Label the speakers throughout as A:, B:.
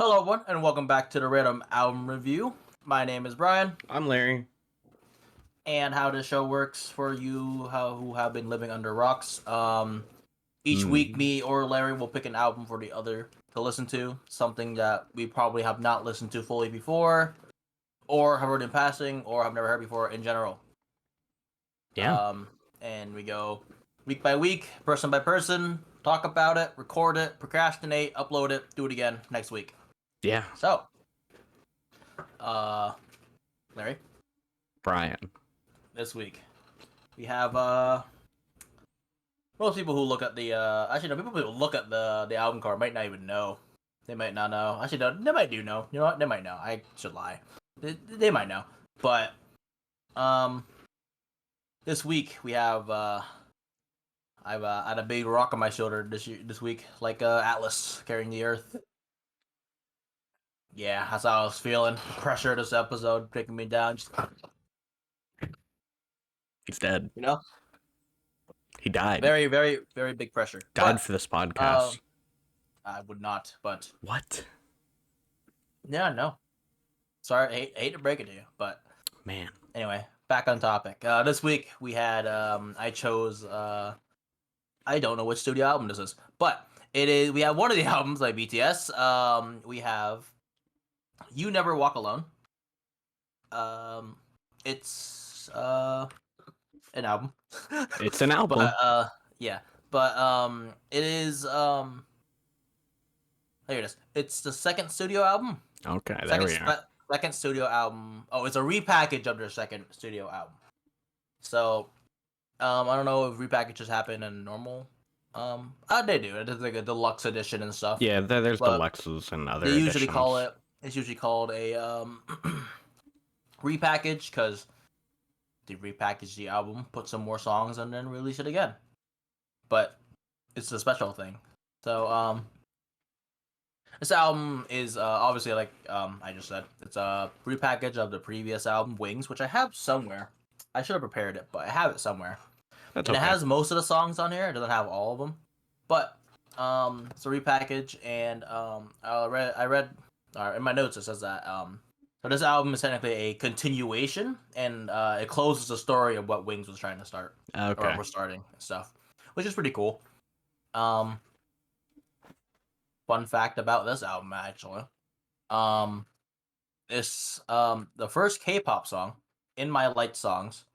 A: Hello, everyone, and welcome back to the Random Album Review. My name is Brian,
B: I'm Larry.
A: and how this show works for you who have been living under rocks. Each week, me or Larry will pick an album for the other to listen to, something that we probably have not listened to fully before, or have heard in passing, or have never heard before in general.
B: Yeah.
A: And we go week by week, person by person, talk about it, record it, procrastinate, upload it, do it again next week.
B: Yeah.
A: So, Larry,
B: Brian.
A: this week we have most people who look at the actually no, people who look at the album cover might not even know. They might not know. Actually, no, they might do know. You know what? They might know. I should lie. They might know. But this week we have I've had a big rock on my shoulder this week, like Atlas carrying the earth. Yeah, that's how I was feeling. Pressure this episode taking me down. Just,
B: He's dead.
A: you know,
B: He died.
A: very, very, very big pressure.
B: Died
A: But,
B: for this podcast.
A: I would not, but
B: What?
A: yeah, no. Sorry, hate to break it to you, but
B: Man.
A: anyway, back on topic. This week we had I chose I don't know which studio album this is, but it is we have one of the albums by BTS. We have You Never Walk Alone. It's an album.
B: It's an album.
A: But yeah. But it is here it is. It's the second studio album.
B: Okay, there we are.
A: Second studio album. Oh, it's a repackage of their second studio album. So, I don't know if repackages happen in normal. They do. It's like a deluxe edition and stuff.
B: Yeah, there's
A: But
B: deluxes and other
A: they usually
B: editions.
A: call it. It's usually called a repackage because they repackage the album, put some more songs, and then release it again. But it's a special thing. So, this album is obviously like I just said, it's a repackage of the previous album, Wings, which I have somewhere. I should have prepared it, but I have it somewhere.
B: That's
A: And
B: okay.
A: it has most of the songs on here. It doesn't have all of them, but it's a repackage. And I read in my notes it says that so this album is technically a continuation, and it closes the story of what Wings was trying to start
B: Okay.
A: or was starting and stuff, which is pretty cool. Fun fact about this album, actually. This the first K-pop song in my liked songs,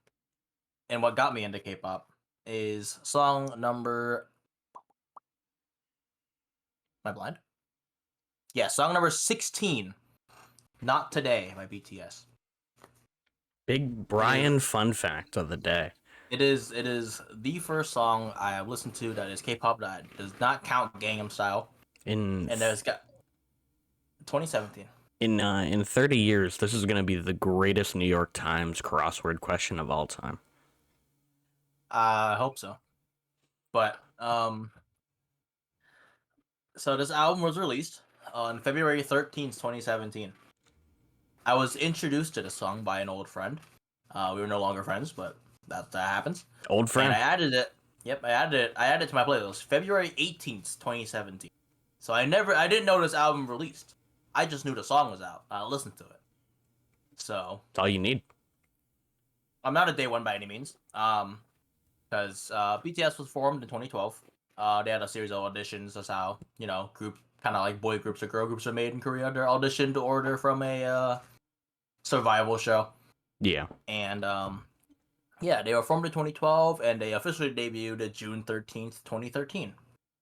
A: and what got me into K-pop is song number. Am I blind? Yeah, song number 16. Not Today by BTS.
B: Big Brian fun fact of the day.
A: It is the first song I have listened to that is K-pop that does not count Gangnam Style,
B: In
A: and there's got 2017.
B: in 30 years, this is going to be the greatest New York Times crossword question of all time.
A: I hope so. But so this album was released on February 13th, 2017. I was introduced to this song by an old friend. We were no longer friends, but that happens.
B: Old friend.
A: And I added it. Yep, I added it. I added it to my playlist February 18th, 2017. So I didn't know this album released. I just knew the song was out. I listened to it. So
B: That's all you need.
A: I'm not a day one by any means. Because BTS was formed in 2012. They had a series of auditions. That's how group kind of like boy groups or girl groups are made in Korea. They're auditioned to order from a survival show.
B: Yeah.
A: And yeah, they were formed in 2012, and they officially debuted June 13th, 2013.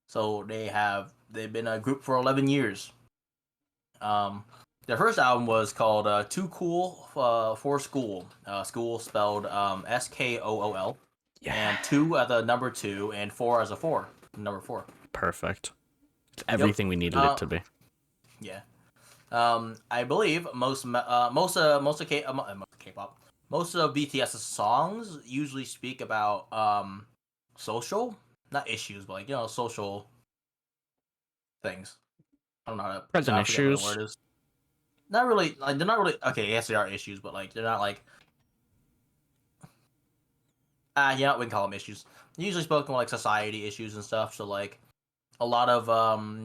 A: So they've been a group for 11 years. Their first album was called Too Cool for School. School spelled SKOOL.
B: Yeah.
A: And 2 as a number 2, and 4 as a 4. Number 4.
B: Perfect. It's everything we needed it to be.
A: Yeah. I believe most of K-pop, most of BTS's songs usually speak about social, not issues, but like social things. I don't know how to
B: Present
A: I forget what
B: issues.
A: the word is. Not really. Like they're not really. Okay, yes, they are issues, but like they're not like. Yeah, we can call them issues. They usually spoken like society issues and stuff. So like a lot of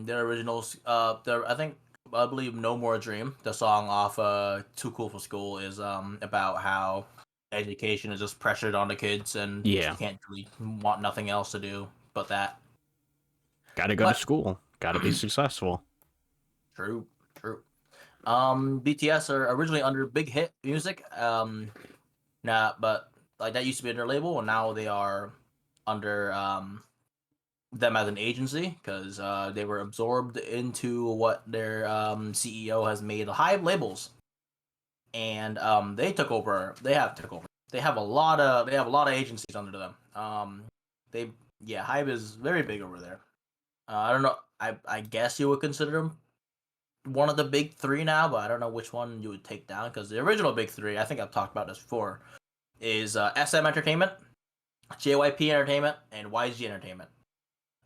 A: their originals. I think I believe No More Dream, the song off Too Cool for School, is about how education is just pressured on the kids and
B: Yeah.
A: you can't really want nothing else to do but that.
B: Gotta go to
A: But
B: school. Gotta be successful.
A: true, true. BTS are originally under Big Hit Music. But like that used to be their label, and now they are under them as an agency because they were absorbed into what their CEO has made Hive labels, and they took over. They have took over. They have a lot of agencies under them. They yeah, Hive is very big over there. I don't know. I guess you would consider them one of the big three now, but I don't know which one you would take down because the original big three, I think I've talked about this before, is SM Entertainment, JYP Entertainment, and YG Entertainment.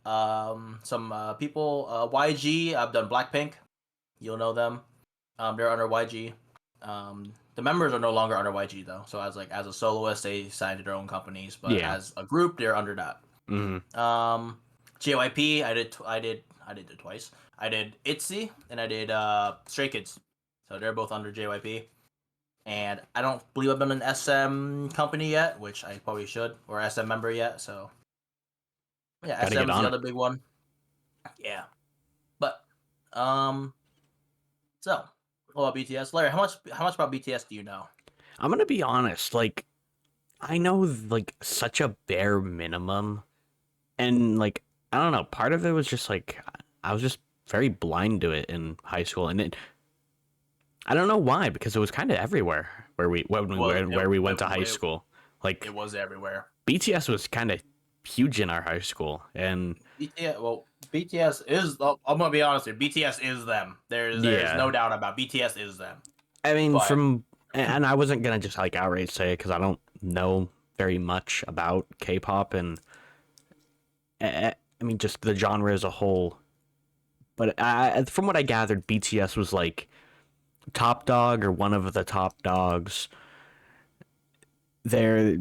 A: Some people, YG, I've done Blackpink. You'll know them. They're under YG. The members are no longer under YG though. So as a soloist, they signed to their own companies, but
B: Yeah.
A: as a group, they're under that.
B: Hmm.
A: JYP, I did it twice. I did ITZY and I did Stray Kids. So they're both under JYP. And I don't believe I've been an SM company yet, which I probably should, or SM member yet. So yeah,
B: Gotta get
A: SM's the
B: on it.
A: other big one. Yeah, but um, so what about BTS? Larry, how much about BTS do you know?
B: I'm gonna be honest. Like, I know like such a bare minimum, and like I don't know. Part of it was just like I was just very blind to it in high school, and I don't know why because it was kind of everywhere where we went to high school.
A: It
B: Like
A: was everywhere.
B: BTS was kind of huge in our high school, and
A: BTS is. I'm gonna be honest here. BTS is them. There's
B: yeah,
A: no doubt about BTS is them.
B: I mean
A: But
B: from and I wasn't gonna just like outright say it because I don't know very much about K-pop and I mean just the genre as a whole. But from what I gathered, BTS was like top dog or one of the top dogs. Their,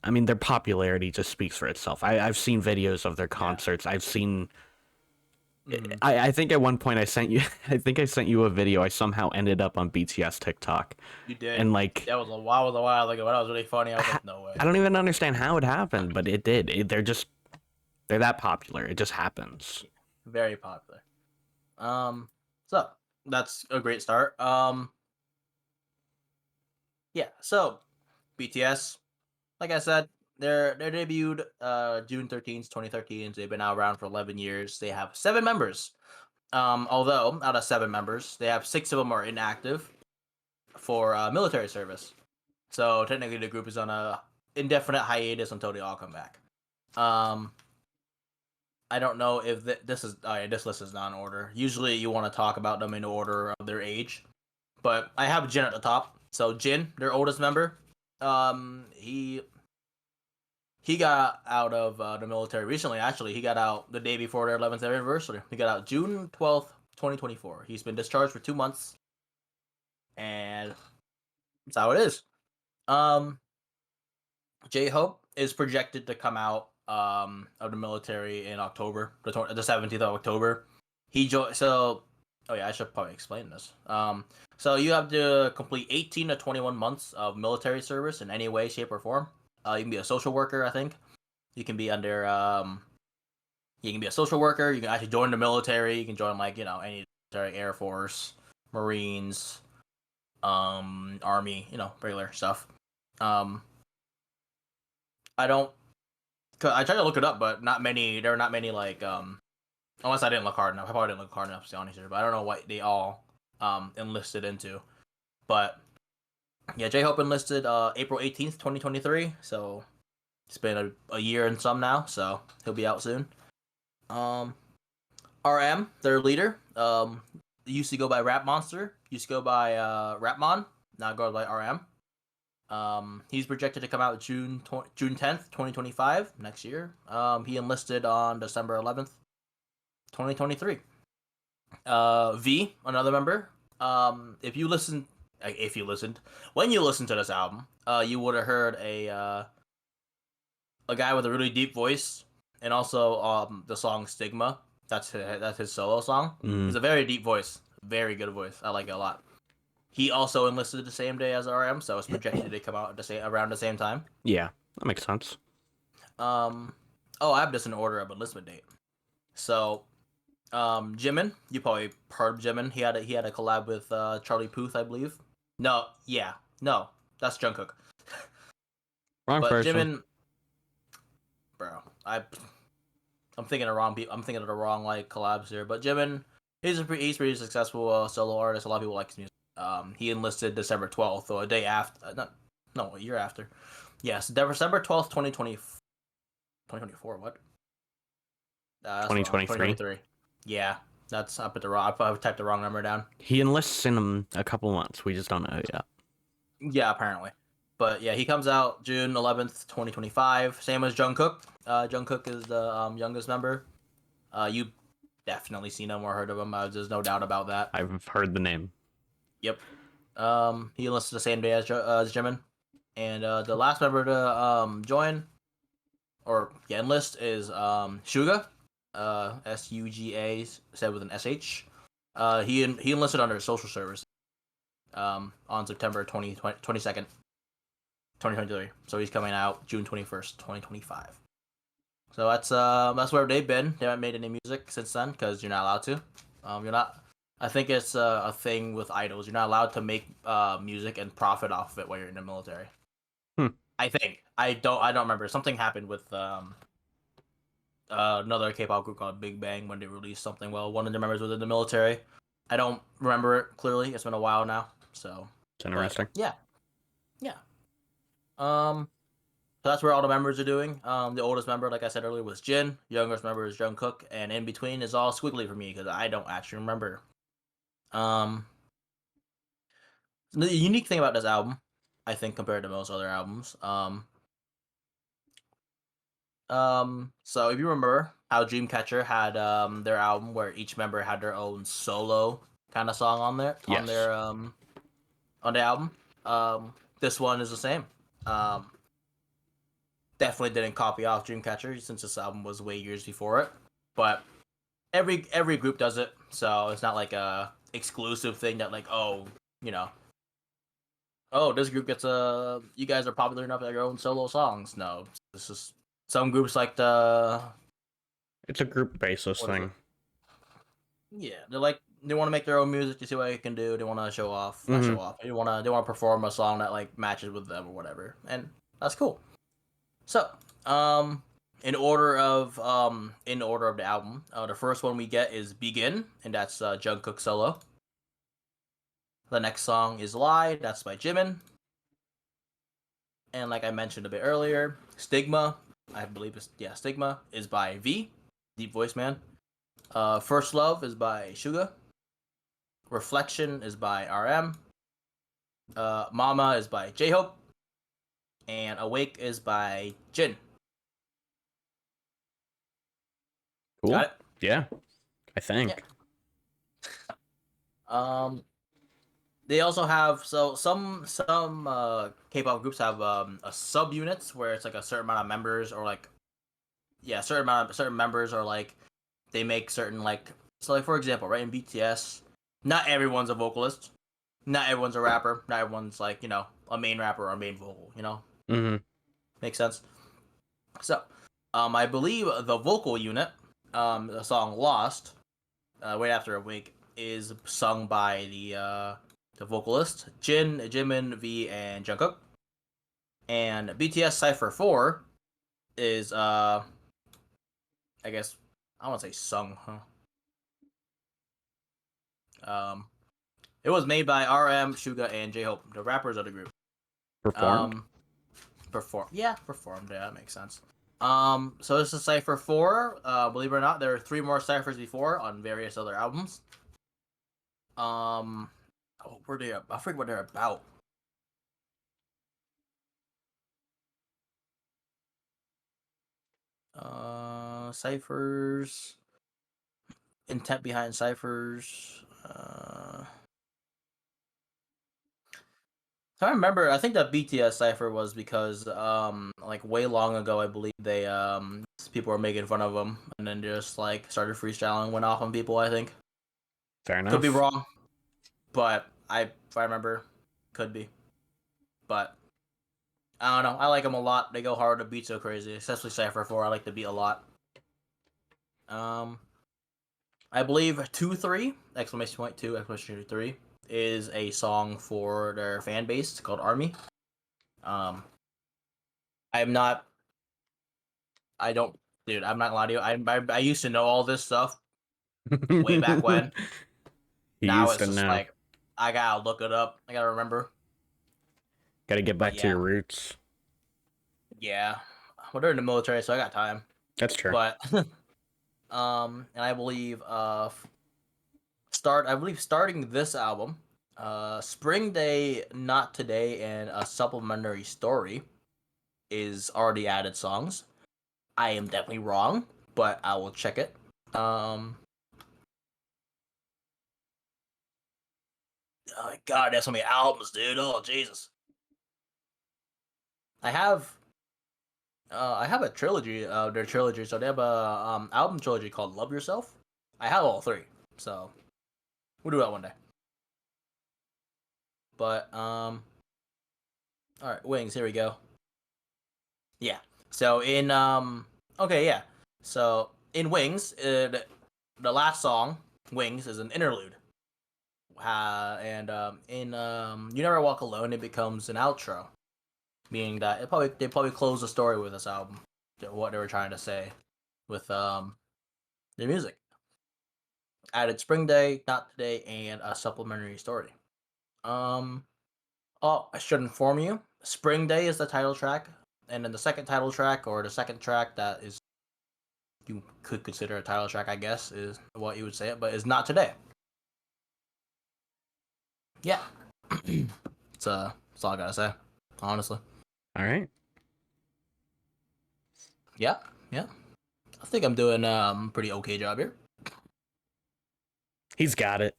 B: I mean, their popularity just speaks for itself. I've seen videos of their
A: yeah,
B: concerts. I've seen.
A: mm,
B: I think at one point I sent you. I think I sent you a video. I somehow ended up on BTS TikTok,
A: you did.
B: and like,
A: That was a while ago. But that was really funny. I was like, no way.
B: I don't even understand how it happened, but it did. They're that popular. It just happens.
A: Very popular. So that's a great start. Yeah. So BTS, like I said, they're debuted June 13th, 2013. They've been out around for 11 years. They have 7 members. Although out of 7 members, they have 6 of them are inactive for military service. So technically, the group is on a indefinite hiatus until they all come back. Um, I don't know if this is this list is not in order. Usually, you want to talk about them in order of their age, but I have Jin at the top. So Jin, their oldest member, he got out of the military recently. Actually, he got out the day before their 11th anniversary. He got out June 12th, 2024. He's been discharged for 2 months, and that's how it is. Um, J Hope is projected to come out of the military in October, the 17th of October. He joined. So, oh yeah, I should probably explain this. So you have to complete 18 to 21 months of military service in any way, shape, or form. You can be a social worker, I think. You can be under you can be a social worker. You can actually join the military. You can join like any military, Air Force, Marines, Army, regular stuff. Um, I don't. I tried to look it up, but not many. There are not many like unless I didn't look hard enough. I probably didn't look hard enough to be honest here, but I don't know what they all enlisted into. But yeah, J Hope enlisted April 18th, 2023. So it's been a year and some now. So he'll be out soon. Um, RM, their leader, used to go by Rap Monster. Used to go by Rapmon. Now goes by RM. He's projected to come out June 10th, 2025, next year. He enlisted on December 11th, 2023. V, another member. If you listened, when you listened to this album, you would have heard a guy with a really deep voice, and also the song Stigma. That's his solo song.
B: Mm,
A: It's a very deep voice, Very good voice. I like it a lot. He also enlisted the same day as RM, so it's projected to come out around the same time.
B: Yeah, that makes sense.
A: Oh, I have this in order of enlistment date. So, Jimin, you probably heard of Jimin. He had a collab with Charlie Puth, I believe. No, that's Jungkook.
B: Wrong
A: But
B: person.
A: Jimin, bro, I'm thinking of wrong. I'm thinking of the wrong like collabs here. But Jimin, he's pretty successful solo artist. A lot of people like his music. He enlisted December 12th, or a day after. A year after. Yes, December 12th, 2024. What? That's wrong.
B: 2023.
A: 2023. Yeah, that's I put the wrong. I typed the wrong number down.
B: He enlists in a couple months. We just don't know yet.
A: Yeah, apparently. But yeah, he comes out June 11th, 2025. Same as Jungkook. Jungkook is the youngest member. You definitely seen him or heard of him. There's no doubt about that.
B: I've heard the name.
A: Yep. He enlisted the same day as Jimin. And the last member to join or enlist is Suga. Suga said with an SH. He enlisted under social service on September 22nd, 2023. So he's coming out June 21st, 2025. So that's where they've been. They haven't made any music since then because you're not allowed to. You're not. I think it's a thing with idols. You're not allowed to make music and profit off of it while you're in the military. I think I don't remember. Something happened with another K-pop group called Big Bang when they released something. Well, one of their members was in the military. I don't remember it clearly. It's been a while now. So
B: It's interesting.
A: yeah. So that's where all the members are doing. The oldest member, like I said earlier, was Jin. Youngest member is Jungkook, and in between is all squiggly for me because I don't actually remember. The unique thing about this album, I think, compared to most other albums, so if you remember how Dreamcatcher had their album where each member had their own solo kind of song on there
B: Yes.
A: on the album, this one is the same. Definitely didn't copy off Dreamcatcher since this album was way years before it, but every group does it, so it's not like a exclusive thing that like this group gets you guys are popular enough at your own solo songs. No, this is some groups like the.
B: It's a group basis thing.
A: Yeah, they want to make their own music to see what they can do. They want to show off, not show off. They want to perform a song that like matches with them or whatever, and that's cool. So, in order of the album, the first one we get is Begin, and that's Jungkook solo. The next song is Lie, that's by Jimin. And like I mentioned a bit earlier, Stigma, I believe Stigma is by V, Deep Voice Man. First Love is by Suga. Reflection is by RM. Mama is by J-Hope. And Awake is by Jin.
B: Cool.
A: Got it?
B: Yeah, I think.
A: Yeah. They also have some K-pop groups have a subunits where it's like a certain amount of members or like certain members or like they make certain like like for example, right, in BTS, not everyone's a vocalist, not everyone's a rapper, not everyone's like a main rapper or a main vocal. Makes sense. So, I believe the vocal unit, the song "Lost," right after a week, is sung by the vocalist Jimin, V, and Jungkook. And BTS Cypher 4 is I guess I want to say sung, it was made by RM, Suga, and J-Hope, the rappers of the group.
B: Performed.
A: Performed, yeah, that makes sense. So this is Cypher 4. Believe it or not, there are 3 more ciphers before on various other albums. Were they? I forget what they're about. Ciphers. Intent behind ciphers. I remember. I think that BTS cipher was because like way long ago, I believe they people were making fun of them, and then just like started freestyling, went off on people. I think.
B: Fair enough.
A: Could be wrong. but if I remember, could be. But I don't know. I like them a lot. They go hard. The beats so crazy, especially Cypher 4. I like the beat a lot. Um, I believe 2-3 exclamation point 2 exclamation 3 is a song for their fan base called Army. Um, I'm not. I don't, dude. I'm not gonna lie to you. I used to know all this stuff way back when.
B: You
A: Now
B: used
A: it's
B: to
A: just
B: know.
A: like I gotta look it up. I gotta remember.
B: Got to get
A: But
B: back to
A: yeah,
B: your roots.
A: yeah. Well, they're in the military, so I got time.
B: That's true.
A: But and I believe starting this album, Spring Day, Not Today, and a supplementary story is already added songs. I am definitely wrong, but I will check it. Oh my god, that's so many albums, dude. Oh Jesus. I have I have a trilogy, their trilogy, so they have a album trilogy called Love Yourself. I have all three, so we'll do that one day. But all right, Wings, here we go. Yeah. So in okay, yeah. So in Wings, the last song, Wings, is an interlude. And in You Never Walk Alone, it becomes an outro, meaning that they probably close the story with this album, what they were trying to say with their music. Added Spring Day, Not Today, and a supplementary story. Um, oh, I should inform you. Spring Day is the title track, and then the second title track, or the second track that is you could consider a title track, I guess, is what you would say it, but is Not Today. Yeah, that's all I gotta say, honestly.
B: All right.
A: Yeah, yeah. I think I'm doing pretty okay job here.
B: He's got it.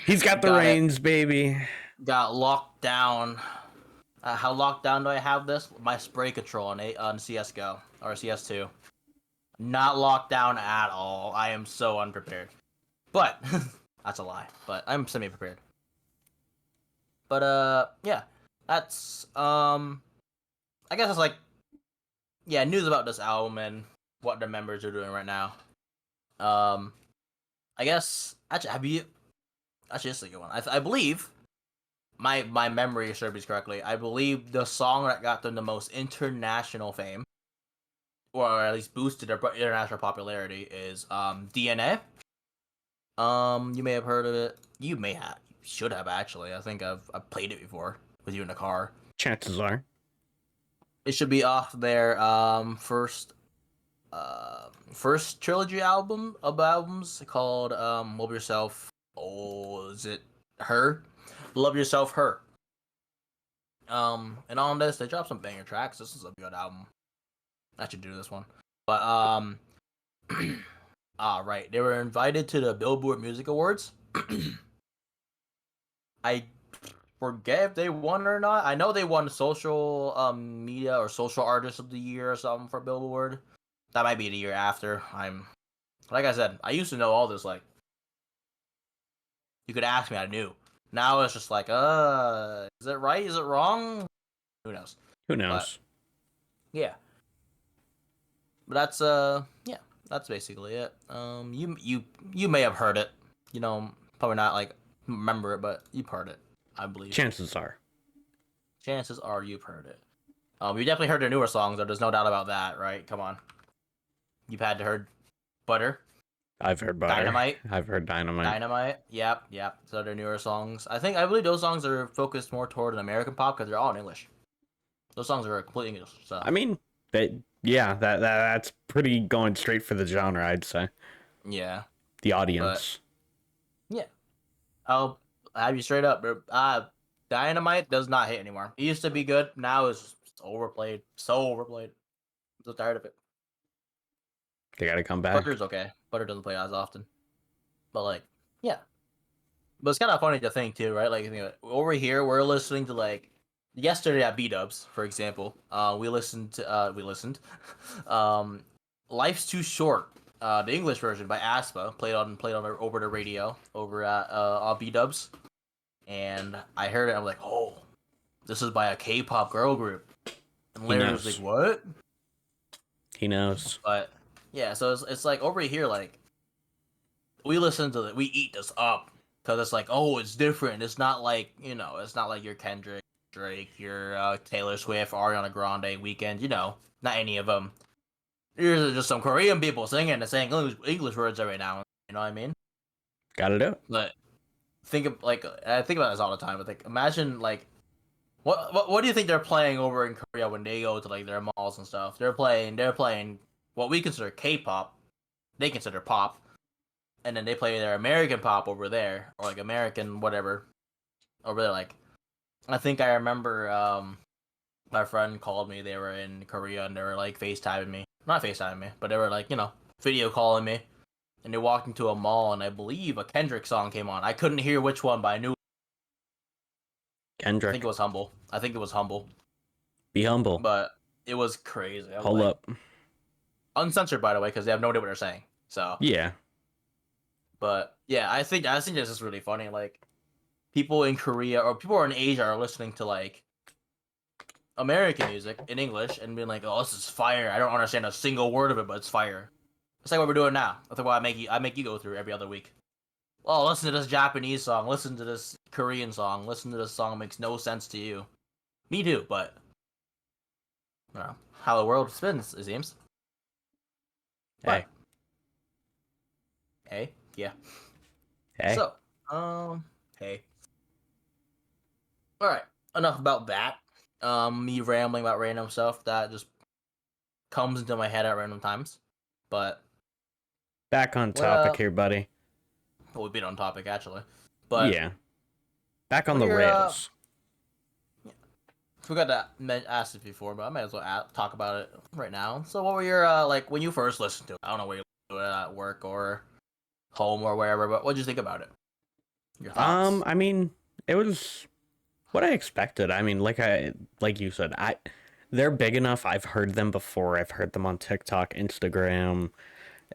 B: He's got the
A: Got it.
B: reins, baby.
A: Got locked down. How locked down do I have this? My spray control on CS:GO or CS2. Not locked down at all. I am so unprepared. But that's a lie. But I'm semi prepared. But yeah. That's I guess it's like, yeah, news about this album and what the members are doing right now. Um I guess actually this is a good one. I believe my memory serves me correctly. I believe the song that got them the most international fame, or at least boosted their international popularity, is DNA. You may have heard of it. You may have. You should have, actually. I think I've played it before with you in the car.
B: Chances are.
A: It should be off their first trilogy album of albums called Love Yourself. Oh, is it Her? Love Yourself, Her. And on this they dropped some banger tracks. This is a good album. I should do this one. But right. They were invited to the Billboard Music Awards. I forget if they won or not. I know they won social media or social artist of the year or something for Billboard. That might be the year after. I'm like I said, I used to know all this. Like, you could ask me, I knew. Now it's just like, is it right? Is it wrong? Who knows?
B: Who
A: But
B: knows?
A: yeah. But that's yeah, that's basically it. You may have heard it. You know, probably not like remember it, but you've heard it, I believe.
B: Chances are.
A: Chances are you've heard it. You definitely heard their newer songs, though. There's no doubt about that, right? Come on, you've had to heard Butter,
B: I've heard butter.
A: Dynamite,
B: I've heard dynamite.
A: Dynamite. Yep, yep. So their newer songs. I believe those songs are focused more toward an American pop because they're all in English. Those songs are completely English. So
B: I mean, that's pretty going straight for the genre, I'd say.
A: yeah,
B: The
A: but
B: audience.
A: yeah, I'll have you straight up, bro. Dynamite does not hit anymore. It used to be good. Now it's overplayed. So overplayed. I'm so tired of it.
B: They gotta come back.
A: Butter's okay. Butter doesn't play as often. But like, yeah. But it's kind of funny to think too, right? Like, over here we're listening to like yesterday at B Dubs, for example. We listened. um, Life's Too Short. The English version by Aspa played on over the radio over at B Dubs. and I heard it. I'm like, oh, this is by a K-pop girl group. And
B: He
A: Larry was like,
B: knows.
A: what?
B: He knows.
A: But yeah, so it's like over here, like we listen to we eat this up because it's like, oh, it's different. It's not like it's not like your Kendrick, Drake, your Taylor Swift, Ariana Grande, Weekend. Not any of them. There's just some Korean people singing and saying English words every now and then. You know what I mean?
B: Gotta do it.
A: But I think about this all the time. But like, imagine like what do you think they're playing over in Korea when they go to like their malls and stuff? They're playing what we consider K-pop. They consider pop, and then they play their American pop over there, or like American whatever over there. Like, I think I remember my friend called me. They were in Korea and they were like FaceTiming me, not FaceTiming me, but they were like video calling me. And they walked into a mall, and I believe a Kendrick song came on. I couldn't hear which one, but I knew. I think
B: Kendrick.
A: it was Humble. I think it was Humble,
B: Be humble.
A: but it was crazy. I was
B: Hold
A: like,
B: up.
A: uncensored, by the way, because they have no idea what they're saying. So,
B: Yeah.
A: but yeah, I think this is really funny. Like, people in Korea or people in Asia are listening to like American music in English and being like, "Oh, this is fire." I don't understand a single word of it, but it's fire. It's like what we're doing now. That's why I make you go through every other week. Oh, listen to this Japanese song. Listen to this Korean song. Listen to this song that makes no sense to you. Me too, but I don't know how the world spins. It seems.
B: Hey.
A: But, hey, yeah.
B: Hey.
A: So, hey. All right. Enough about that. Me rambling about random stuff that just comes into my head at random times. But
B: Back on
A: what
B: topic here, buddy.
A: well, we've been on topic actually. But
B: Yeah. Back on
A: what
B: the
A: are your
B: rails.
A: forgot to ask it before, but I might as well talk about it right now. So, what were your like when you first listened to it? I don't know where you listened to it at work or home or wherever, but what did you think about it? Your thoughts?
B: I mean, it was what I expected. I mean, like you said, they're big enough. I've heard them before. I've heard them on TikTok, Instagram,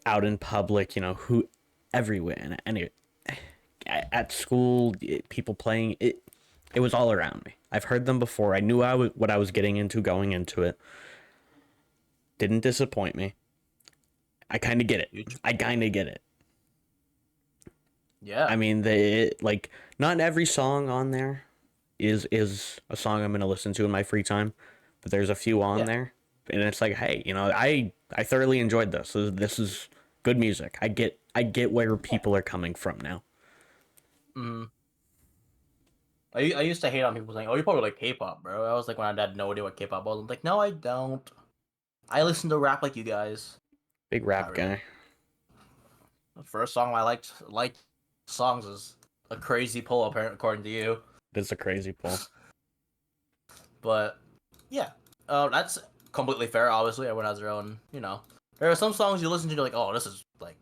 B: out in public, who everywhere. And at school, people playing it was all around me. I've heard them before. I knew what I was getting into going into it. Didn't disappoint me. I kind of get it.
A: Huge.
B: I kind of get it.
A: Yeah.
B: I mean, not every song on there is a song I'm going to listen to in my free time, but there's a few on
A: Yeah.
B: there, and it's like, hey, I thoroughly enjoyed this. This is good music. I get where people are coming from now.
A: Mm-hmm. I used to hate on people saying, "Oh, you probably like K-pop, bro." I was like, when I had no idea what K-pop was, I'm like, "No, I don't. I listen to rap like you guys."
B: Big
A: Not
B: rap
A: really.
B: guy.
A: The first song I liked songs is a crazy pull, apparently, according to you.
B: It's a crazy pull.
A: But yeah, that's completely fair. Obviously, everyone has their own. There are some songs you listen to, you're like, "Oh, this is like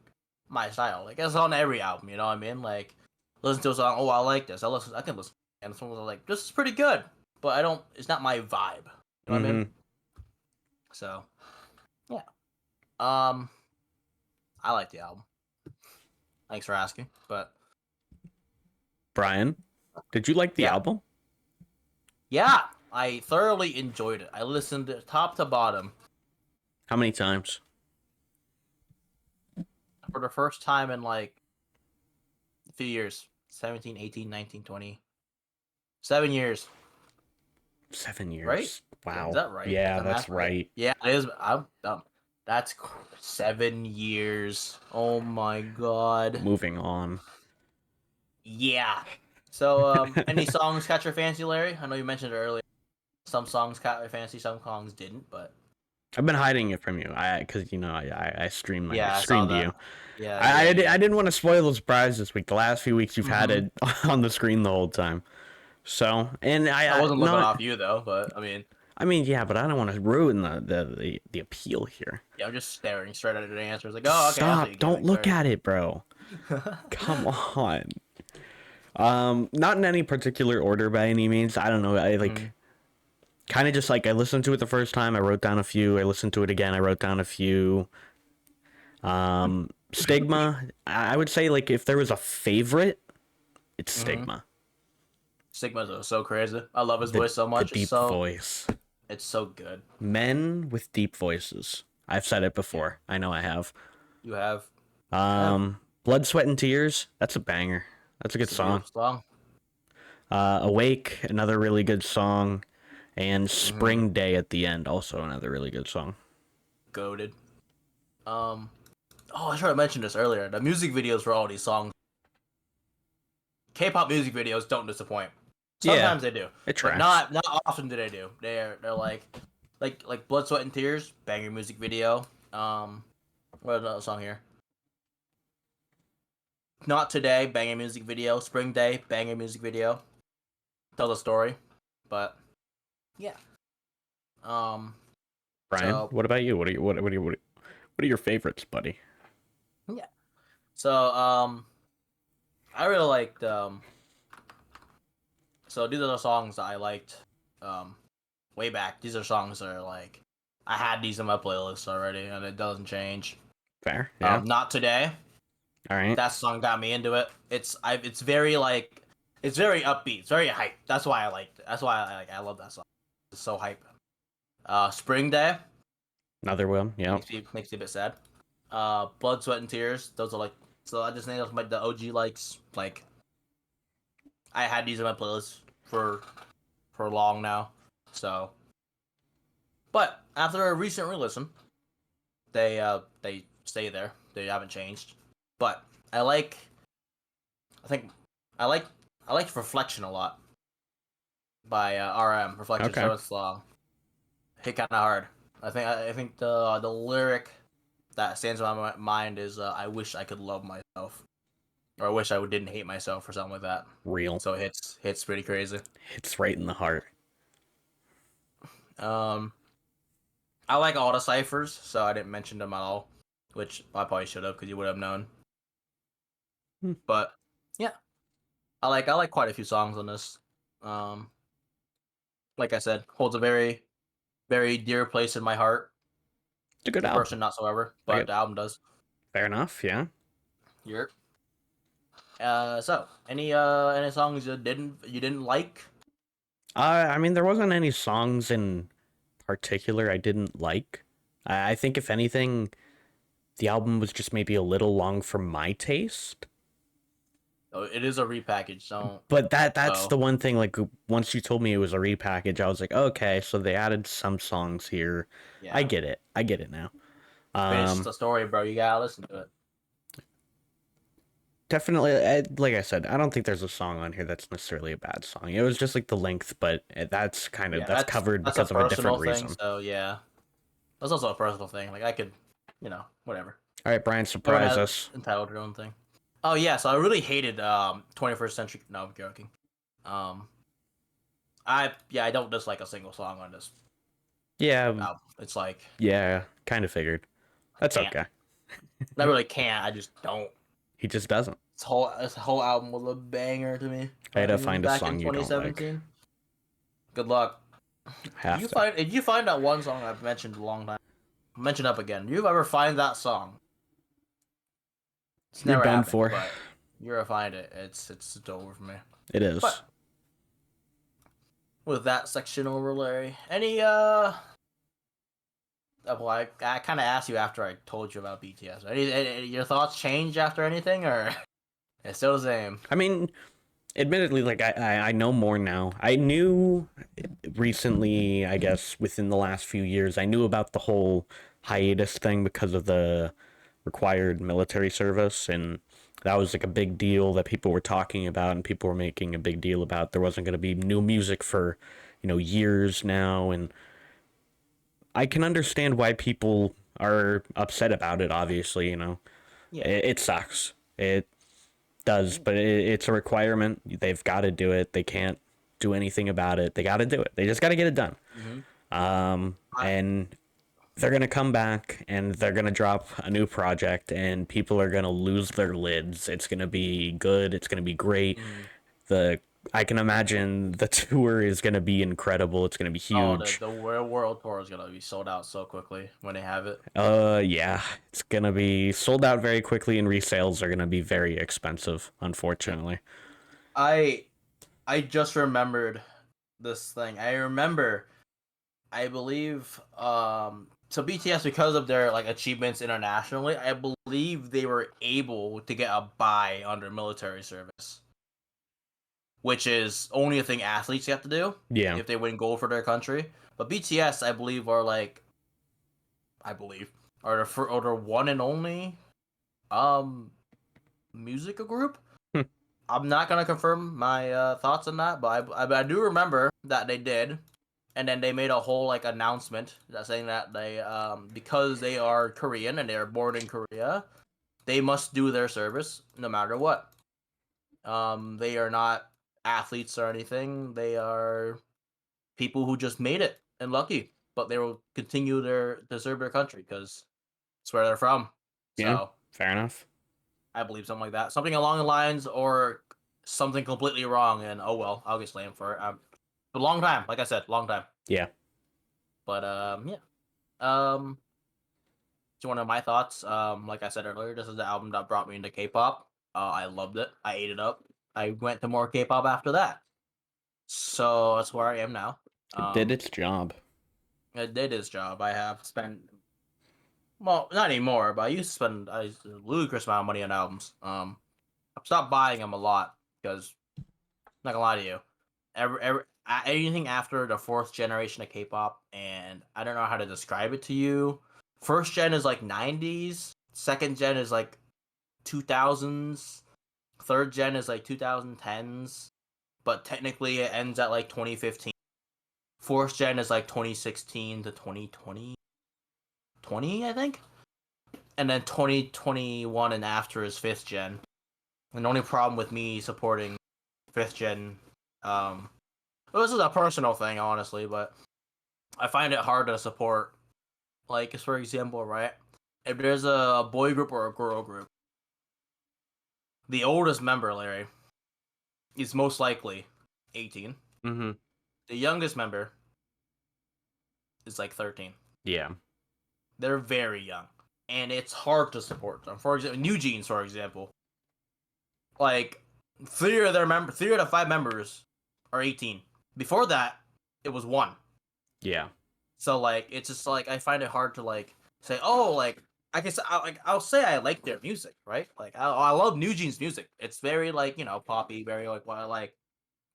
A: my style." Like it's on every album. You know what I mean? Like listen to a song. Oh, I like this. I can listen. And someone's like, "This is pretty good," but I don't. It's not my vibe. You know what I mean? So yeah. Um, I like the album. Thanks for asking. But
B: Brian, did you like the
A: yeah,
B: album?
A: yeah, I thoroughly enjoyed it. I listened to top to bottom
B: How many times?
A: for the first time in like a few years. 17, 18, 19, 20. 7 years,
B: 7 years.
A: right?
B: Wow.
A: Is that right? Is
B: Yeah,
A: that
B: that's
A: math right?
B: right.
A: Yeah, it is. I'm dumb. That's 7 years. Oh my god.
B: Moving on.
A: Yeah. So, any songs catch your fancy, Larry? I know you mentioned it earlier. Some songs caught my fancy, some songs didn't, but
B: I've been hiding it from you. Because I streamed
A: yeah, I saw
B: streamed to you.
A: that. Yeah,
B: I
A: yeah.
B: didn't want to spoil the surprise this week. The last few weeks you've had
A: Mm-hmm.
B: it on the screen the whole time. So, and
A: I
B: I
A: wasn't looking
B: not
A: off you though, but
B: I mean, yeah, but I don't want to ruin the appeal here.
A: yeah, I'm just staring straight at the answers. Like, oh, okay, I see
B: Stop.
A: you
B: Don't
A: going.
B: look
A: Sorry.
B: at it, bro. Come on. Not in any particular order by any means. I don't know. I
A: Mm-hmm.
B: kind of just like I listened to it the first time. I wrote down a few. I listened to it again. I wrote down a few. Stigma. I would say like if there was a favorite, it's
A: Mm-hmm.
B: Stigma.
A: Sigma's is so crazy. I love his
B: The
A: voice so
B: the
A: much.
B: deep voice.
A: It's so good.
B: Men with deep voices. I've said it
A: Yeah,
B: before. I know I have.
A: you have. Yeah,
B: Blood, Sweat, and Tears. That's a banger. That's a good
A: it's a
B: song.
A: beautiful song.
B: Awake, another really good song, and
A: Mm-hmm.
B: Spring Day at the end, also another really good song.
A: Goaded. Um. Oh, I should have mentioned this earlier. The music videos for all these songs. K-pop music videos don't disappoint.
B: Yeah,
A: Sometimes they do,
B: it
A: but
B: tracks.
A: not often do they do. They're like Blood, Sweat, and Tears, banger music video. What another song here? Not Today, banger music video. Spring Day, banger music video. Tell the story, but yeah. Um,
B: Brian,
A: so
B: what about you? What are your favorites, buddy?
A: yeah. So I really liked So these are the songs that I liked um way back. These are songs that are like I had these in my playlist already, and it doesn't change.
B: Fair, yeah.
A: Not Today.
B: All right.
A: That song got me into it. It's very like it's very upbeat. It's very hype. That's why I liked it. That's why I love that song. It's so hype. Spring Day
B: Another one, yeah.
A: makes me a bit sad. Blood, Sweat, and Tears. Those are like so I just named those my the OG likes. Like I had these in my playlist for long now. So, but after a recent re-listen, they stay there. They haven't changed. But I like I think I like I like Reflection a lot by RM. Reflection
B: Okay.
A: 7th Law. Hit kind of hard. I think the lyric that stands in my mind is I wish I could love myself, or I wish I didn't hate myself, or something like that.
B: Real.
A: So it hits pretty crazy.
B: It's right in the heart.
A: Um, I like all the ciphers, so I didn't mention them at all, which I probably should have because you would have known.
B: Hmm.
A: But yeah, I like quite a few songs on this. Um, like I said, holds a very dear place in my heart.
B: It's a good
A: The
B: album.
A: person not so ever,
B: I
A: but
B: get
A: the album does.
B: fair enough, yeah.
A: You're so any songs you didn't like?
B: I mean, there wasn't any songs in particular I didn't like. I think if anything, the album was just maybe a little long for my taste.
A: Oh, it is a repackage, don't
B: But that's
A: oh
B: the one thing, like, once you told me it was a repackage, I was like, okay, so they added some songs here. I
A: yeah.
B: get it. I get it now.
A: Finish
B: Um,
A: the story, bro. You gotta listen to it.
B: definitely, like I said, I don't think there's a song on here that's necessarily a bad song. It was just like the length, but that's kind of
A: Yeah,
B: that's covered
A: that's a
B: because of a different
A: personal thing.
B: reason.
A: So yeah, that's also a personal thing. Like I could, whatever.
B: All right, Brian,
A: Everyone
B: surprise
A: has
B: us.
A: entitled their own thing. Oh yeah, so I really hated 21st Century. No, I'm joking. Um, I don't dislike a single song on this
B: Yeah,
A: album. It's like
B: yeah, kind of figured.
A: I
B: That's
A: can't.
B: okay.
A: I really can't. I just don't.
B: He just doesn't.
A: This whole album was a banger to me.
B: I had to
A: Even
B: find a
A: back in
B: song you don't like.
A: 2017. Good luck.
B: Have to.
A: Did you find that one song I've mentioned a long time? Mention up again. You ever find that song? It's
B: You're
A: never
B: done
A: happened,
B: for.
A: but you ever find it, it's over for me.
B: It is.
A: But with that section over, Larry, any well, I kind of asked you after I told you about BTS. Any your thoughts change after anything, or it's still the same?
B: I mean, admittedly, like I know more now. I knew recently, I guess, within the last few years, I knew about the whole hiatus thing because of the required military service, and that was like a big deal that people were talking about and people were making a big deal about. There wasn't going to be new music for, years now, and I can understand why people are upset about it. Obviously,
A: Yeah.
B: it sucks. It does, but it's a requirement. They've got to do it. They can't do anything about it. They got to do it. They just got to get it done.
A: Mm-hmm.
B: And they're gonna come back and they're gonna drop a new project, and people are gonna lose their lids. It's gonna be good. It's gonna be great.
A: Mm-hmm.
B: The I can imagine the tour is gonna be incredible. It's gonna be
A: Oh,
B: huge.
A: the world tour is gonna be sold out so quickly when they have it.
B: Yeah, it's gonna be sold out very quickly, and resales are gonna be very expensive, unfortunately.
A: I I just remembered this thing. I believe so BTS, because of their like achievements internationally, I believe they were able to get a buy under military service, which is only a thing athletes have to do
B: Yeah.
A: if they win gold for their country. But BTS, I believe, are like I believe are the one and only um music group.
B: Hmm.
A: I'm not gonna confirm my thoughts on that, but I do remember that they did, and then they made a whole like announcement that saying that they because they are Korean and they are born in Korea, they must do their service no matter what. They are not athletes or anything. They are people who just made it and lucky, but they will continue to serve their country because it's where they're from.
B: Yeah.
A: So
B: Fair enough.
A: I believe something like that, something along the lines, or something completely wrong, and oh well, I'll get slammed for it. But long time, like I said, long time.
B: Yeah.
A: But yeah. Um, it's one of my thoughts. Like I said earlier, this is the album that brought me into K-pop. I loved it. I ate it up. I went to more K-pop after that. So that's where I am now.
B: It did its job.
A: It did its job. I have spent, well, not anymore, but I used to spend a ludicrous amount of money on albums. I've stopped buying them a lot because, not gonna lie to you, anything after the fourth generation of K-pop, and I don't know how to describe it to you. First gen is like 90s. Second gen is like 2000s. Third gen is like 2010s. But technically, it ends at like 2015. Fourth gen is like 2016 to 2020, I think. And then 2021 and after is fifth gen. And the only problem with me supporting fifth gen, well, this is a personal thing, honestly, but I find it hard to support. Like, for example, right? If there's a boy group or a girl group, the oldest member, Larry, is most likely 18.
B: Mm-hmm.
A: The youngest member is like 13.
B: Yeah.
A: They're very young, and it's hard to support them. For example, New Jeans, for example, like three of the five members are 18. Before that, it was one.
B: Yeah.
A: So like, it's just like I find it hard to like say, oh, like I guess I'll say I like their music, right? Like I love New Jeans music. It's very like poppy, very like what I like.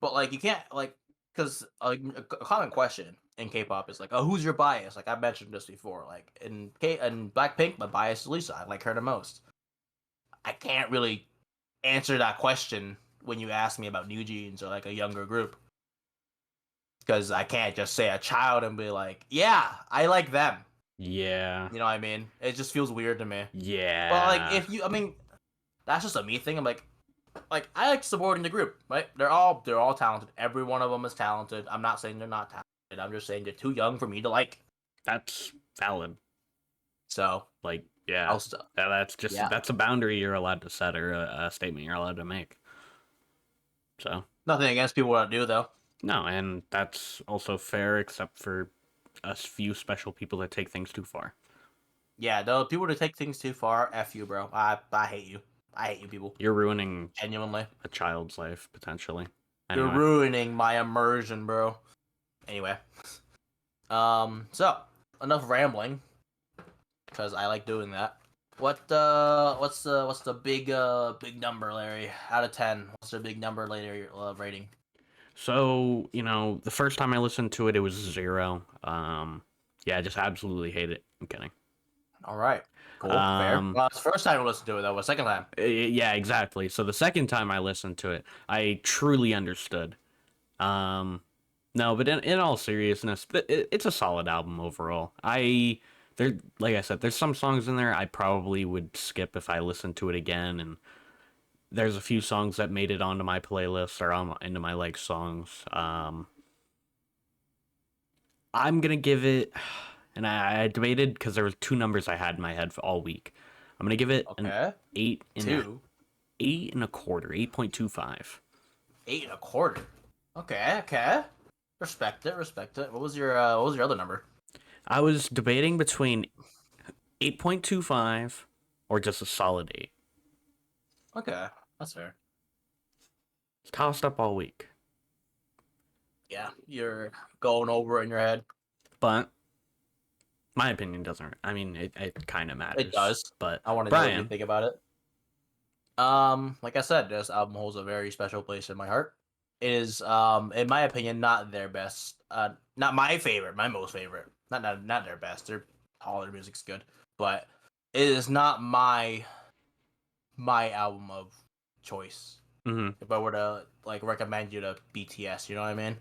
A: But like you can't like because a common question in K-pop is like, oh, who's your bias? Like I mentioned this before. Like in Blackpink, my bias is Lisa. I like her the most. I can't really answer that question when you ask me about New Jeans or like a younger group because I can't just say a child and be like, yeah, I like them.
B: Yeah.
A: You know what I mean? It just feels weird to me. But like,
B: Yeah.
A: if you, I mean, that's just a me thing. I'm like I like supporting the group, right? They're all talented. Every one of them is talented. I'm not saying they're not talented. I'm just saying they're too young for me to like.
B: That's valid.
A: So
B: Like, yeah.
A: I'll still,
B: That's just
A: yeah.
B: that's a boundary you're allowed to set, or a statement you're allowed to make. So
A: Nothing against people that do though.
B: no, and that's also fair, except for a few special people that take things too far.
A: Yeah, the people that take things too far, f you, bro. I hate you. I hate you people.
B: You're ruining
A: Genuinely,
B: a child's life potentially.
A: you're
B: Anyway,
A: ruining my immersion, bro. Anyway, so enough rambling because I like doing that. What's the big number, Larry? Out of 10, what's the big number, Larry, rating?
B: so the first time I listened to it, it was 0. Yeah, I just absolutely hate it. I'm kidding.
A: All right, cool, fair.
B: Um,
A: Well, it's the first time I listened to it though. The second time.
B: yeah, exactly. So the second time I listened to it, I truly understood. Um, no, but in all seriousness, it's a solid album overall. Like I said, there's some songs in there I probably would skip if I listened to it again, and there's a few songs that made it onto my playlist or into my like songs. I'm gonna give it, and I debated because there was two numbers I had in my head for all week. I'm gonna give it an
A: Okay,
B: eight and a
A: two,
B: 8.25, 8.25.
A: 8.25. Okay, okay. Respect it, respect it. What was your other number?
B: I was debating between 8.25 or just a solid 8.
A: Okay, that's fair.
B: It's tossed up all week.
A: Yeah, you're going over it in your head.
B: But my opinion doesn't. I mean, it kind of matters.
A: It does.
B: But
A: I want to know what you
B: Brian,
A: think about it. Like I said, this album holds a very special place in my heart. It is, in my opinion, not their best. Not my favorite, my most favorite. Not their best. All their music's good, but it is not my album of choice.
B: mhm.
A: If I were to like recommend you to BTS, you know what I mean?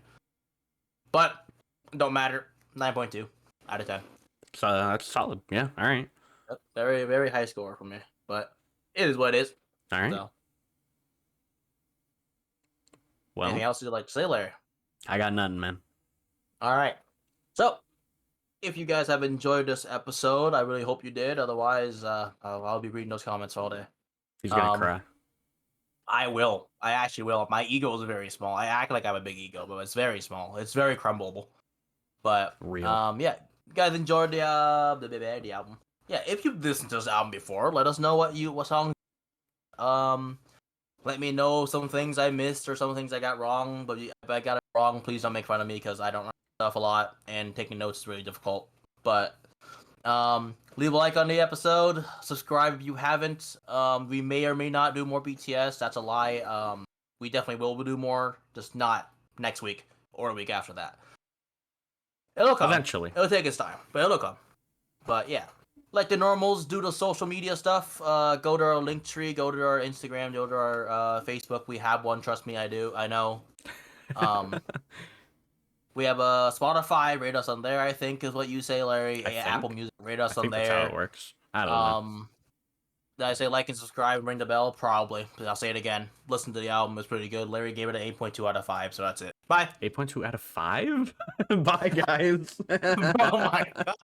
A: But don't matter. 9.2 out of 10.
B: So that's solid. Yeah. All right.
A: Very very high score for me, but it is what it is.
B: All right.
A: So, anything
B: Well,
A: else you'd like to say, Larry?
B: I got nothing, man.
A: All right. So, if you guys have enjoyed this episode, I really hope you did. Otherwise, I'll be reading those comments all day.
B: He's gonna
A: Um,
B: cry.
A: I will. I actually will. My ego is very small. I act like I have a big ego, but it's very small. It's very crumbleable. But
B: Real.
A: yeah, you guys enjoyed the album. Yeah, if you've listened to this album before, let us know what song. Let me know some things I missed or some things I got wrong. But if I got it wrong, please don't make fun of me because I don't remember stuff a lot and taking notes is really difficult. But leave a like on the episode. Subscribe if you haven't. We may or may not do more BTS. That's a lie. We definitely will do more, just not next week or a week after that. It'll come.
B: Eventually.
A: It'll take its time, but it'll come. But yeah, like the normals, do the social media stuff. Go to our link tree, go to our Instagram, go to our Facebook. We have one. Trust me, I do. I know. We have a Spotify. Rate us on there. I think is what you say, Larry. Apple Music. Rate us
B: I
A: on
B: think
A: there.
B: that's how it works. I don't know.
A: Did I say like and subscribe and ring the bell? Probably. But I'll say it again. Listen to the album. It's pretty good. Larry gave it an 8.2 out of 5, so that's it. Bye.
B: 8.2 out of 5? Bye, guys.
A: Oh my god.